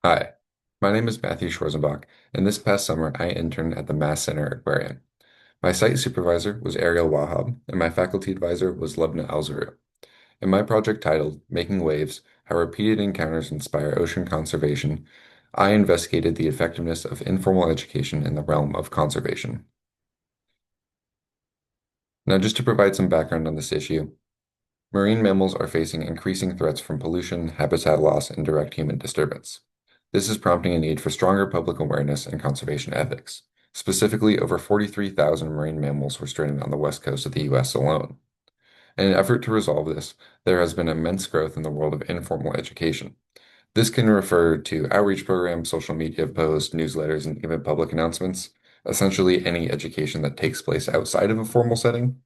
Hi, my name is Matthew Schwarzenbach, and this past summer I interned at the Mass Center Aquarium. My site supervisor was Ariel Wahab, and my faculty advisor was Lebna Alzaru. In my project titled Making Waves: How Repeated Encounters Inspire Ocean Conservation, I investigated the effectiveness of informal education in the realm of conservation. Now, just to provide some background on this issue, marine mammals are facing increasing threats from pollution, habitat loss, and direct human disturbance. This is prompting a need for stronger public awareness and conservation ethics. Specifically, over 43,000 marine mammals were stranded on the west coast of the US alone. In an effort to resolve this, there has been immense growth in the world of informal education. This can refer to outreach programs, social media posts, newsletters, and even public announcements, essentially any education that takes place outside of a formal setting.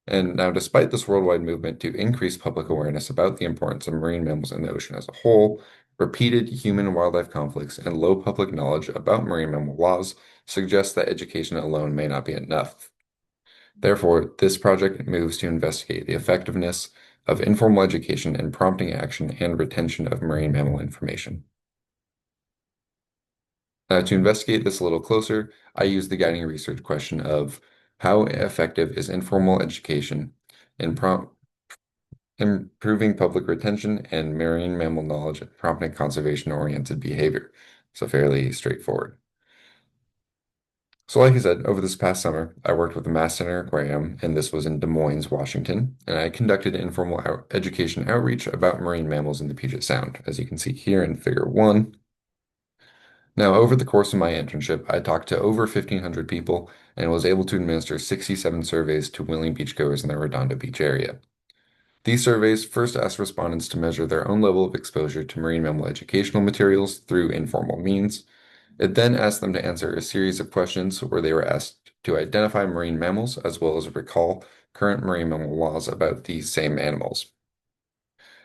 And now, despite this worldwide movement to increase public awareness about the importance of marine mammals in the ocean as a whole, repeated human-wildlife conflicts and low public knowledge about marine mammal laws suggest that education alone may not be enough. Therefore, this project moves to investigate the effectiveness of informal education in prompting action and retention of marine mammal information. To investigate this a little closer, I use the guiding research question of how effective is informal education in improving public retention and marine mammal knowledge and prompting conservation-oriented behavior. So fairly straightforward. So like I said, over this past summer, I worked with the Mass Center Aquarium, and this was in Des Moines, Washington, and I conducted informal education outreach about marine mammals in the Puget Sound, as you can see here in Figure 1. Now, over the course of my internship, I talked to over 1,500 people and was able to administer 67 surveys to willing beachgoers in the Redondo Beach area. These surveys first asked respondents to measure their own level of exposure to marine mammal educational materials through informal means. It then asked them to answer a series of questions where they were asked to identify marine mammals as well as recall current marine mammal laws about these same animals.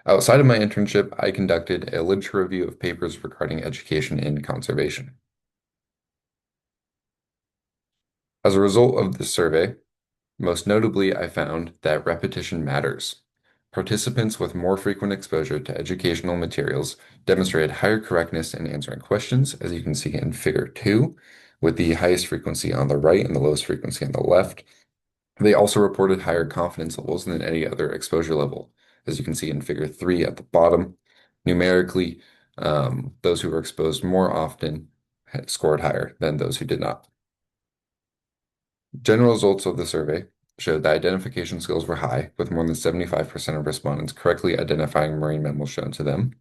Outside of my internship, I conducted a literature review of papers regarding education in conservation. As a result of this survey, most notably, I found that repetition matters. Participants with more frequent exposure to educational materials demonstrated higher correctness in answering questions, as you can see in Figure 2, with the highest frequency on the right and the lowest frequency on the left. They also reported higher confidence levels than any other exposure level, as you can see in Figure 3 at the bottom. Numerically, those who were exposed more often had scored higher than those who did not. General results of the survey showed that identification skills were high, with more than 75% of respondents correctly identifying marine mammals shown to them,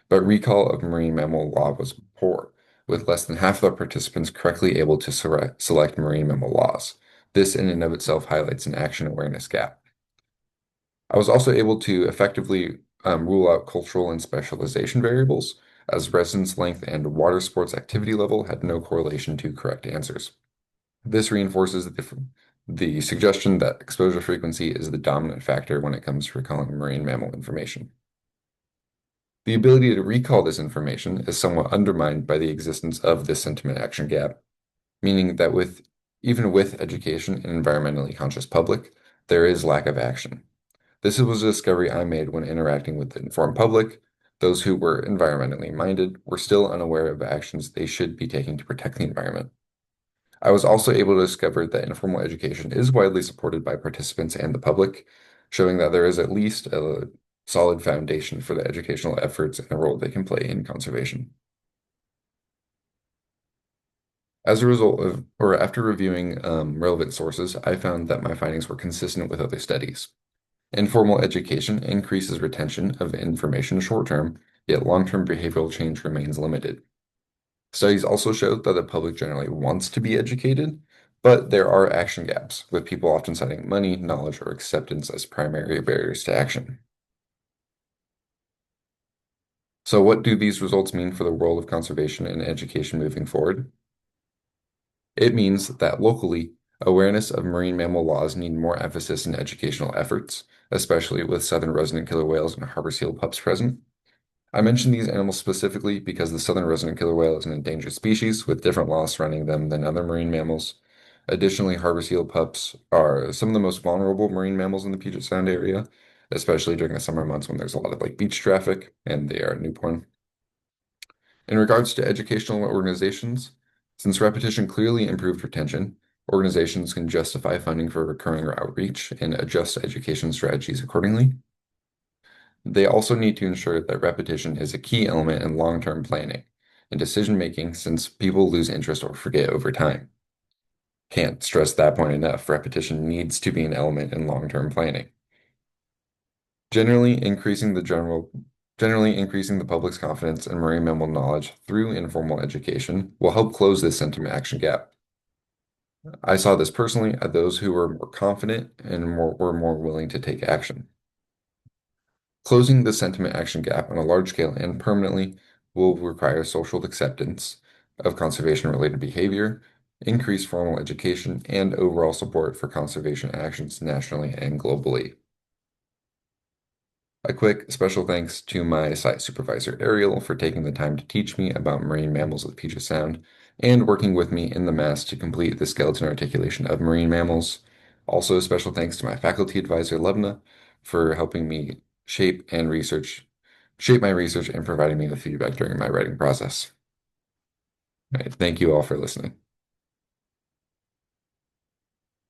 but recall of marine mammal law was poor, with less than half of the participants correctly able to select marine mammal laws. This in and of itself highlights an action awareness gap. I was also able to effectively rule out cultural and specialization variables, as residence length and water sports activity level had no correlation to correct answers. This reinforces the suggestion that exposure frequency is the dominant factor when it comes to recalling marine mammal information. The ability to recall this information is somewhat undermined by the existence of this sentiment action gap, meaning that even with education and environmentally conscious public, there is lack of action. This was a discovery I made when interacting with the informed public. Those who were environmentally minded were still unaware of actions they should be taking to protect the environment. I was also able to discover that informal education is widely supported by participants and the public, showing that there is at least a solid foundation for the educational efforts and the role they can play in conservation. As a result of, or after reviewing relevant sources, I found that my findings were consistent with other studies. Informal education increases retention of information short term, yet long-term behavioral change remains limited. Studies also show that the public generally wants to be educated, but there are action gaps, with people often citing money, knowledge, or acceptance as primary barriers to action. So, what do these results mean for the world of conservation and education moving forward? It means that locally, awareness of marine mammal laws need more emphasis in educational efforts, especially with southern resident killer whales and harbor seal pups present. I mention these animals specifically because the southern resident killer whale is an endangered species with different laws surrounding them than other marine mammals. Additionally, harbor seal pups are some of the most vulnerable marine mammals in the Puget Sound area, especially during the summer months when there's a lot of like beach traffic and they are newborn. In regards to educational organizations, since repetition clearly improved retention, organizations can justify funding for recurring outreach and adjust education strategies accordingly. They also need to ensure that repetition is a key element in long-term planning and decision-making since people lose interest or forget over time. Can't stress that point enough. Repetition needs to be an element in long-term planning. Generally increasing the general Generally increasing the public's confidence in marine mammal knowledge through informal education will help close this sentiment action gap. I saw this personally at those who were more confident and were more willing to take action. Closing the sentiment action gap on a large scale and permanently will require social acceptance of conservation-related behavior, increased formal education, and overall support for conservation actions nationally and globally. A quick special thanks to my site supervisor Ariel for taking the time to teach me about marine mammals of Puget Sound and working with me in the mast to complete the skeleton articulation of marine mammals. Also, special thanks to my faculty advisor Levna for helping me shape my research and providing me with feedback during my writing process. All right, thank you all for listening.